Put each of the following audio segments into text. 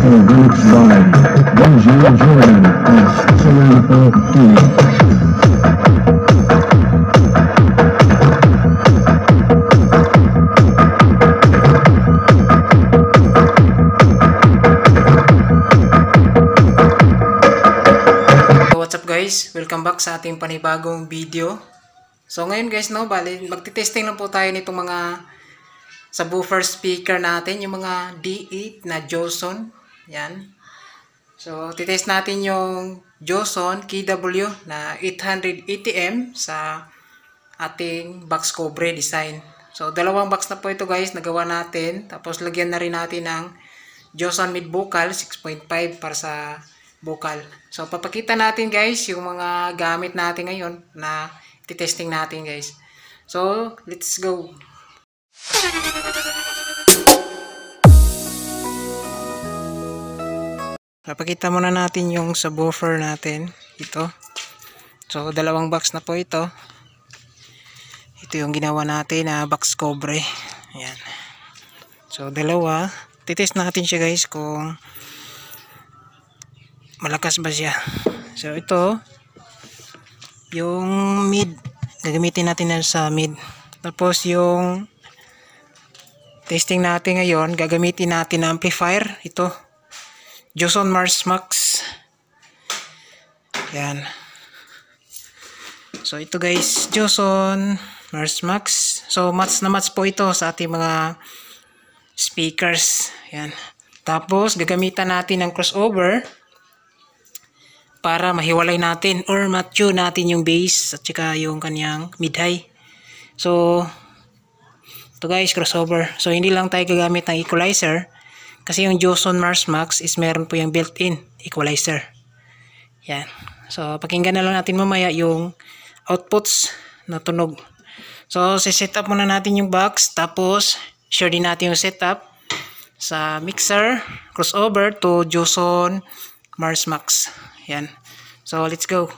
remix by Benjamin Jordan of Toronto Phoenix. What's up guys? Welcome back sa ating panibagong video. So ngayon guys, bali magti-testing lang po tayo nitong mga subwoofer speaker natin, yung mga D8 na Joson. Yan. So titest natin yung Joson KW na 880M sa ating box cover design. So dalawang box na po ito guys, nagawa natin. Tapos lagyan na rin natin ng Joson mid vocal 6.5 para sa vocal. So papakita natin guys yung mga gamit natin ngayon na titesting natin guys. So let's go. Papakita muna natin yung subwoofer natin. Ito. So dalawang box na po ito. Ito yung ginawa natin na box cover. Ayan. So dalawa. Titest natin siya guys kung malakas ba siya. So ito yung mid, gagamitin natin na sa mid. Tapos yung testing natin ngayon, gagamitin natin na amplifier. Ito Joson Mars Max. Yan. So ito guys, Joson Mars Max. So match na match po ito sa ating mga speakers. Yan. Tapos gagamitan natin ng crossover para mahiwalay natin or matune natin yung bass at saka yung kanyang mid-high. So ito guys, crossover. So hindi lang tayo gagamit ng equalizer kasi yung Joson Mars Max is meron po yung built-in equalizer. Yan. So pakinggan na lang natin mamaya yung outputs na tunog. So set up muna natin yung box, tapos share din natin yung setup sa mixer crossover to Joson Mars Max. Yan. So let's go.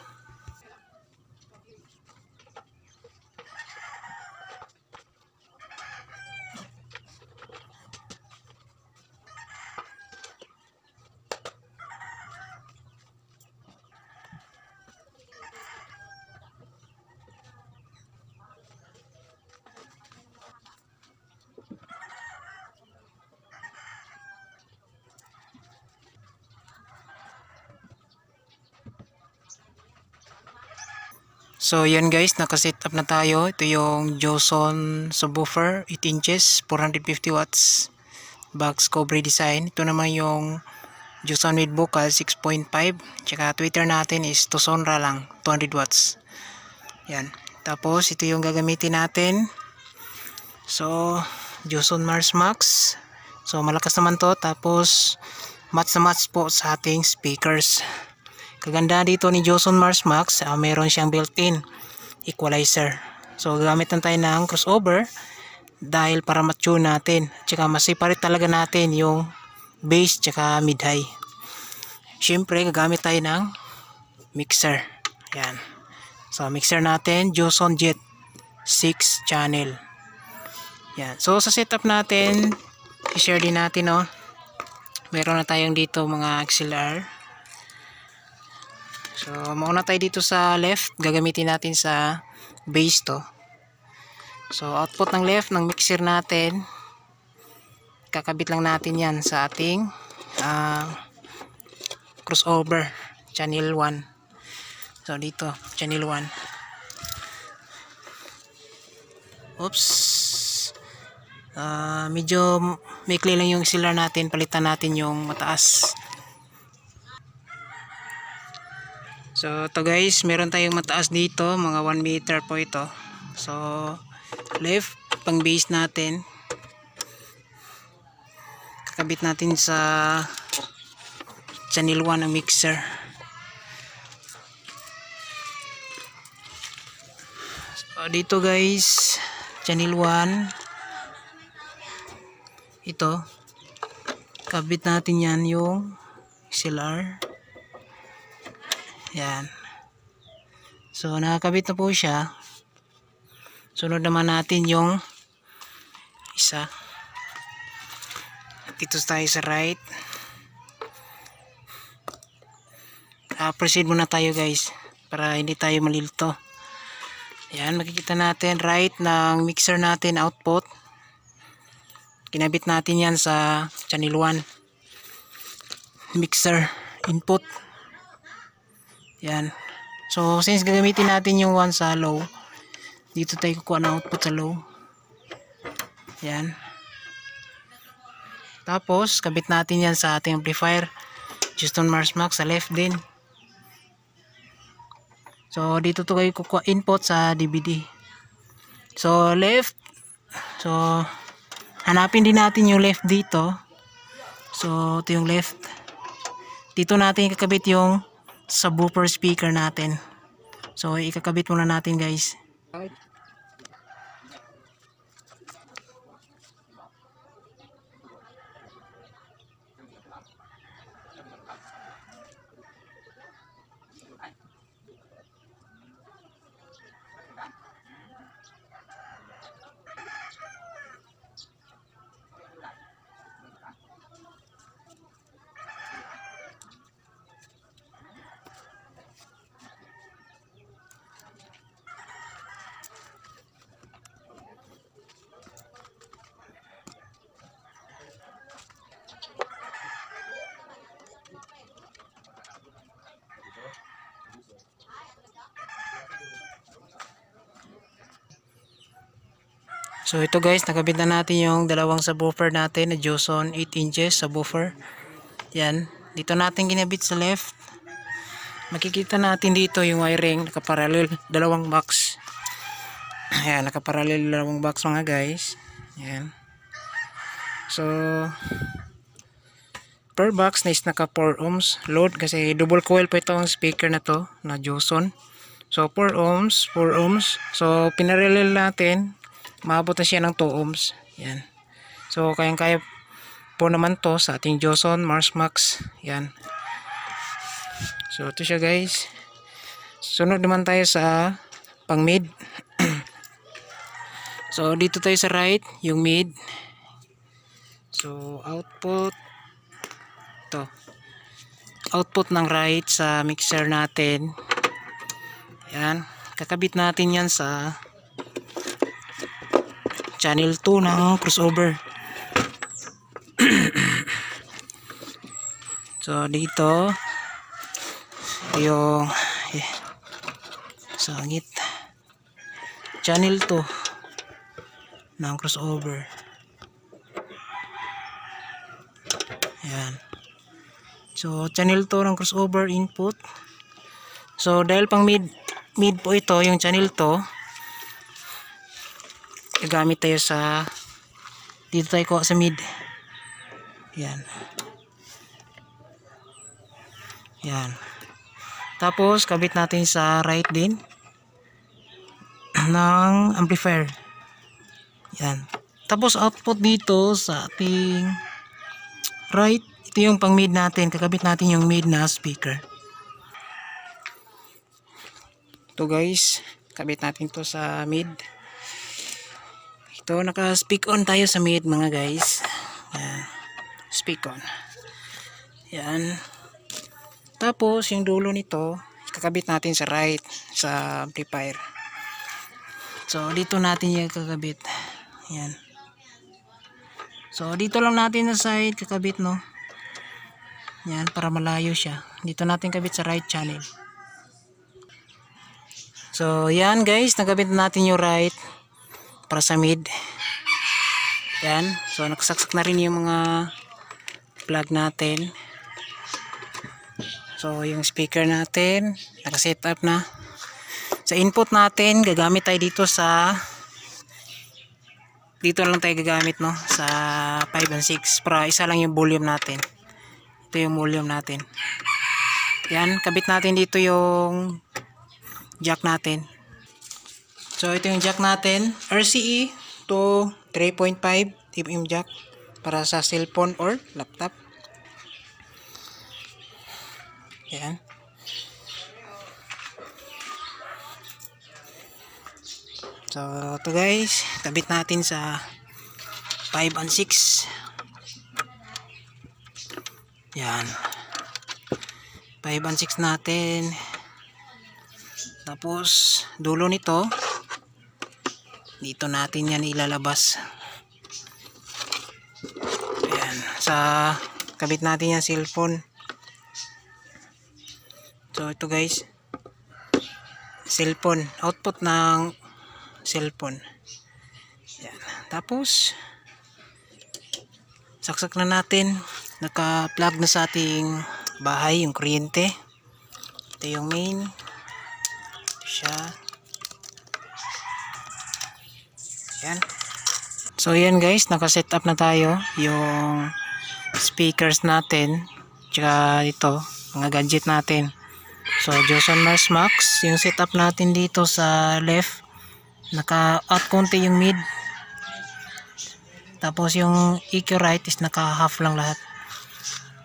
So yan guys, nakaset up na tayo. Ito yung Joson subwoofer 8 inches 450 watts box cover design. Ito naman yung Joson mid vocal 6.5, tsaka tweeter natin is Tosonra lang 200 watts. Yan. Tapos ito yung gagamitin natin. So Joson Mars Max. So malakas naman to. Tapos match na match po sa ating speakers. Kaganda dito ni Joson Mars Max, meron siyang built-in equalizer. So gagamit lang tayo ng crossover dahil para matune natin. Tsaka masiparate talaga natin yung bass tsaka mid-high. Siyempre gagamit tayo ng mixer. Yan. So mixer natin Joson Jet 6 channel. Yan. So sa setup natin, i-share din natin meron na tayong dito mga XLR. So mauna tayo dito sa left, gagamitin natin sa bass to. So output ng left ng mixer natin, kakabit lang natin yan sa ating crossover channel 1. So dito channel 1. Oops, medyo maikli lang yung XLR natin, palitan natin yung mataas. So ito guys, meron tayong mataas dito, mga 1 meter po ito. So left pang bass natin, kakabit natin sa channel 1 ng mixer. So dito guys, channel 1 ito, kabit natin yan yung XLR. Yan. So nakakabit na po siya. Sunod naman natin yung isa. Dito tayo sa right. proceed muna tayo guys para hindi tayo malilito. Yan, makikita natin right ng mixer natin output. Kinabit natin yan sa channel 1 mixer input. Yan. So since gagamitin natin yung 1 sa low, dito tayo kukuha ng output sa low. Yan. Tapos kabit natin yan sa ating amplifier Houston Marsmax sa left din. So dito to kayo kukuha input sa DVD. So left. So hanapin din natin yung left dito. So ito yung left. Dito natin ikakabit yung subwoofer speaker natin. So ikakabit muna natin guys. So ito guys, nakabit na natin yung dalawang subwoofer natin na Joson 8 inches subwoofer. Yan, dito natin ginabit sa left. Makikita natin dito yung wiring nakaparallel dalawang box. Ayan, nakaparallel dalawang box mga guys. Yan. So per box na is naka 4 ohms load kasi double coil pa ito ang speaker na to na Joson. So 4 ohms, 4 ohms. So pinarallel natin, maabot na siya ng 2 ohms. Yan. So kayang-kaya po naman to sa ating Joson Marsmax. Yan. So ito siya guys. Sunod naman tayo sa pang mid. So dito tayo sa right, yung mid. So output to. Output ng right sa mixer natin. Yan. Kakabit natin yan sa channel 2 ng crossover. So dito yung sangit channel 2 ng crossover. Yan. So channel 2 ng crossover input. So dahil pang mid po ito yung channel 2, gagamit tayo sa dito tayo kuha sa mid. Yan. Yan. Tapos kabit natin sa right din ng amplifier. Yan. Tapos output dito sa ating right, ito yung pang mid natin. Kakabit natin yung mid na speaker. Ito guys, kabit natin to sa mid. Ito, naka-speak on tayo sa mid mga guys. Yan. Speak on. Yan. Tapos, yung dulo nito, kakabit natin sa right, sa amplifier. So, dito natin yung kakabit. Yan. So, dito lang natin sa side, kakabit, no? Yan, para malayo siya. Dito natin kabit sa right channel. So, yan guys, nagabit natin yung right para sa mid. Yan. So nakasaksak na rin yung mga plug natin. So yung speaker natin nakaset up na. Sa input natin gagamit tayo dito sa dito lang tayo gagamit, no, sa 5 and 6 para isa lang yung volume natin. Ito yung volume natin. Yan, kabit natin dito yung jack natin. So ito yung jack natin, RCE to 3.5 mm jack para sa cellphone or laptop. Yan. So ito guys, kabit natin sa 5 and 6. Yan. 5 and 6 natin. Tapos dulo nito, dito natin yan ilalabas. Ayan, sa kabit natin yung cellphone. So ito guys, cellphone, output ng cellphone. Ayan. Tapos saksak na natin, naka-plug na sa ating bahay yung kuryente. Ito yung main. Ito siya. Ayan. So yan guys, naka-set up na tayo yung speakers natin, tsaka ito mga gadget natin. So Joson Mars Max, yung setup natin dito sa left, naka-out konti yung mid, tapos yung EQ right is naka-half lang lahat.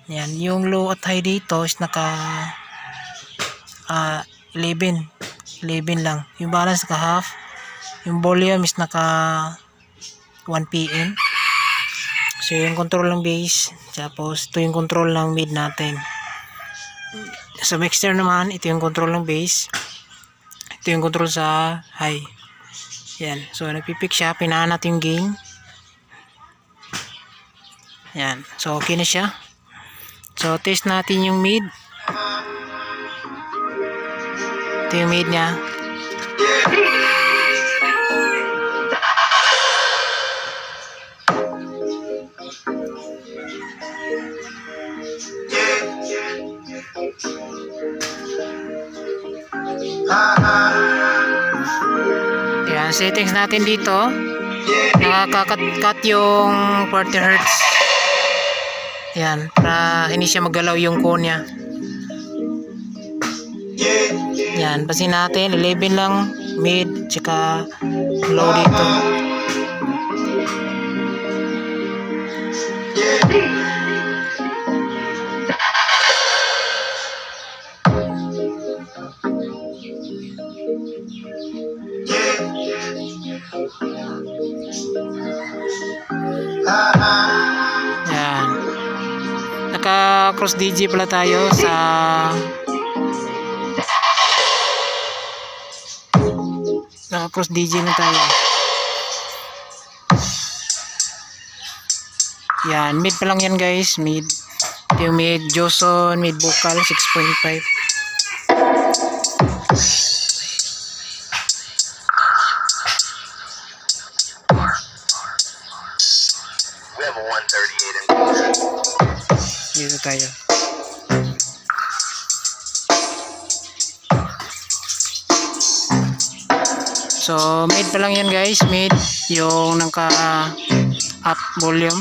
Yan, yung low at high dito is naka 11 lang. Yung balance naka-half, yung volume is naka 1 PM. So yung control ng bass, tapos ito yung control ng mid natin. Sa mixer naman, ito yung control ng bass, ito yung control sa high. Yan, so nagpipick siya, pinaan natin yung gain. Yan, so okay na siya. So test natin yung mid. Ito yung mid nya. Yan, settings natin dito, nakaka-cut yung 40 Hz. Yan, para hindi siya magalaw yung cone nya. Yan, pasin natin 11 lang mid, tsaka low dito. Yan, naka cross DJ pala tayo sa cross DJ na tayo. Yan, mid pa lang yan guys, mid. Ito yung mid Joson, mid vocal 6.5. Dito tayo. So mid pa lang yan guys, mid yung naka up volume.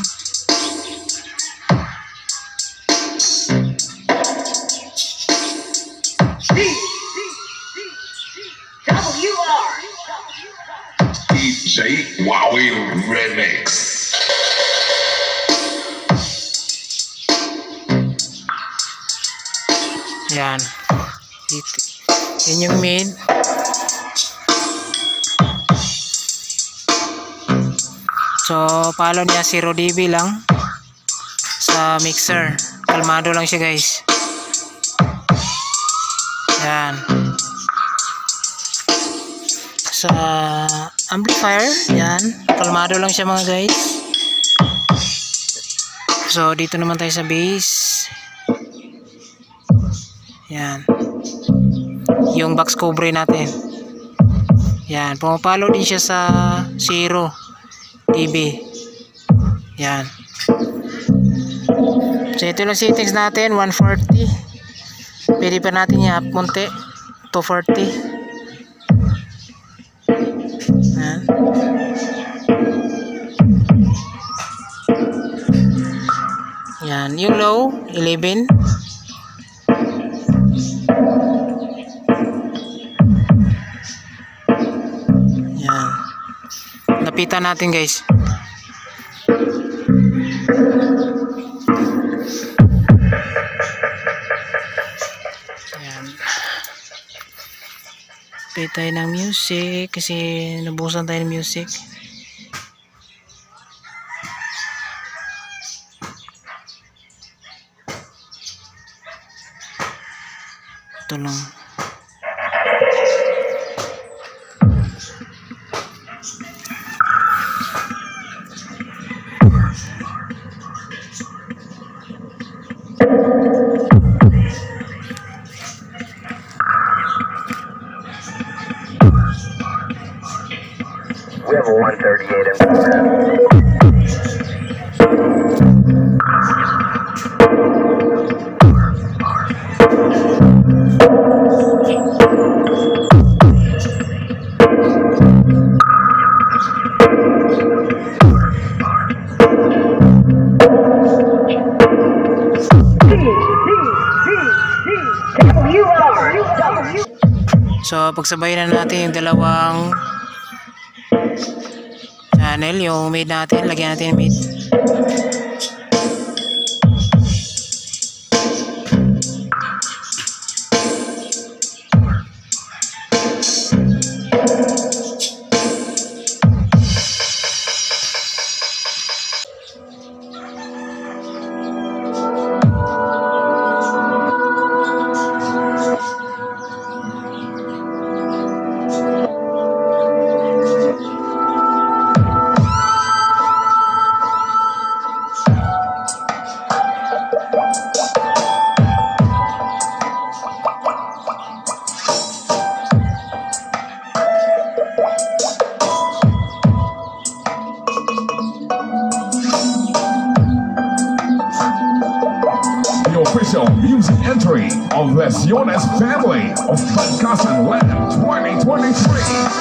DJ Wowie Remix. Yan. Dito. Yan yung mid. So follow niya 0 dB lang sa mixer. Kalmado lang siya guys. Yan. Sa amplifier, yan, kalmado lang siya mga guys. So dito naman tayo sa bass. Yan, yung box cover natin. Yan, pumapalo din siya sa 0 dB. Yan. So ito lang settings natin, 140. Pwede pa natin i-up konti, 240. Yan. Yan, yung low 11. Yan. Lapitan natin guys. Yan. Play tayo ng music kasi nabusan tayo ng music. Sakto lang. Level 138 in progress. So pagsabayin na natin yung dalawang channel, yung mid natin, lagyan natin yung mid. The official music entry of Lesiones family of Fancasan Land 2023.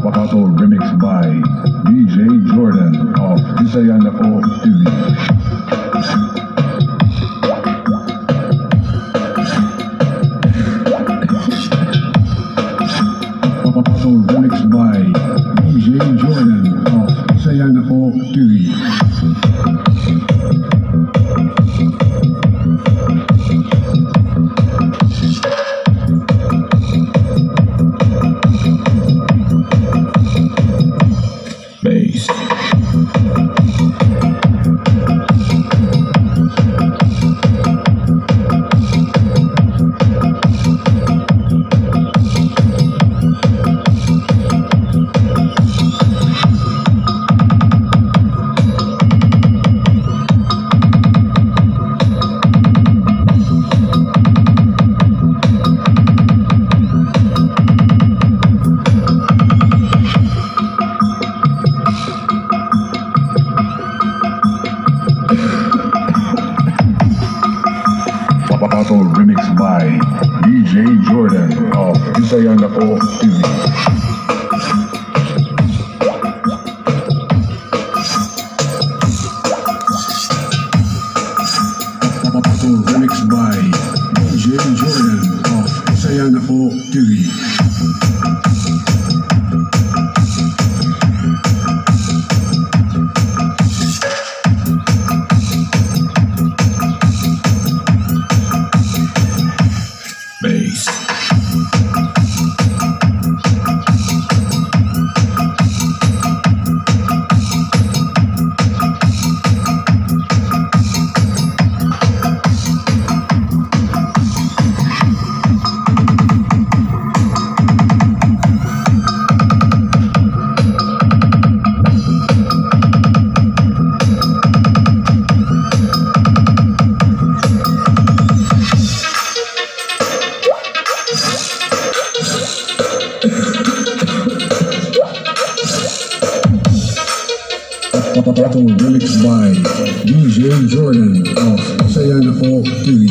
Papato remixed by DJ Jordan of Isayana O TV. Papato remixed by DJ Jordan of Isayana O TV. Bass. Papato remixed by DJ Jordan of Isayana O TV. Papato remixed by DJ Jordan of Isayana O TV. Bass. Papato remixed by DJ Jordan of Isayana O TV.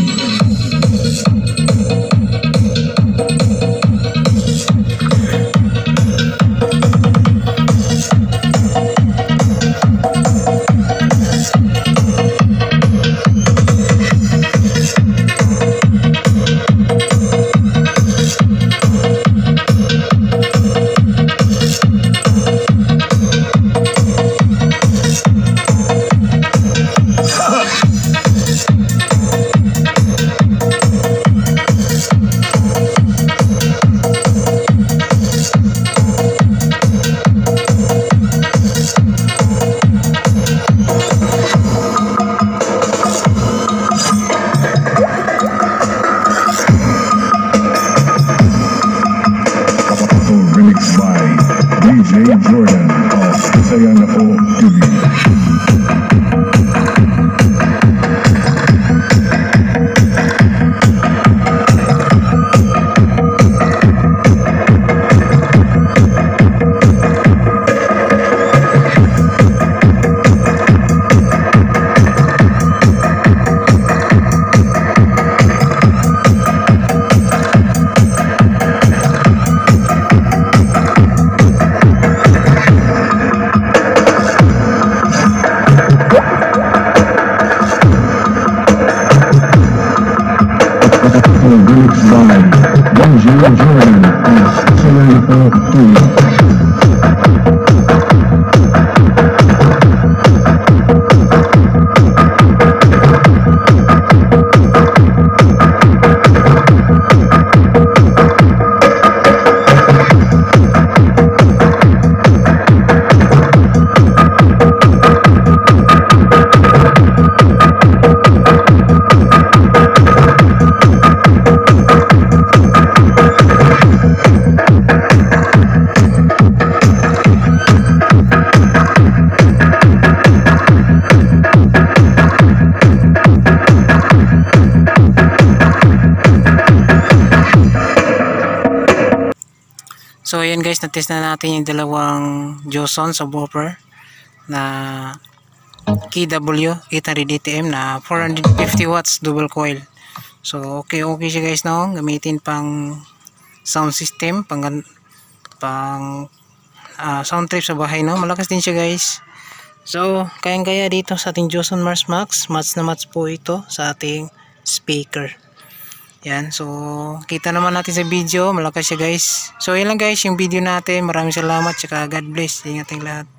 Jordan of Saya Na Po TV. Remix by Bonjour Jordan of Saya Na Po TV. So ayan guys, na-test na natin yung dalawang Joson subwoofer na KW 800 ATM na 450 watts double coil. So okay siya guys, no? Gamitin pang sound system, pang sound trip sa bahay, no? Malakas din siya guys. So kayang-kaya dito sa ating Joson Mars Max, match na match po ito sa ating speaker. Yan, so kita naman natin sa video, malakas siya guys. So yan lang guys yung video natin. Maraming salamat, tsaka God bless. Ingat tayong lahat.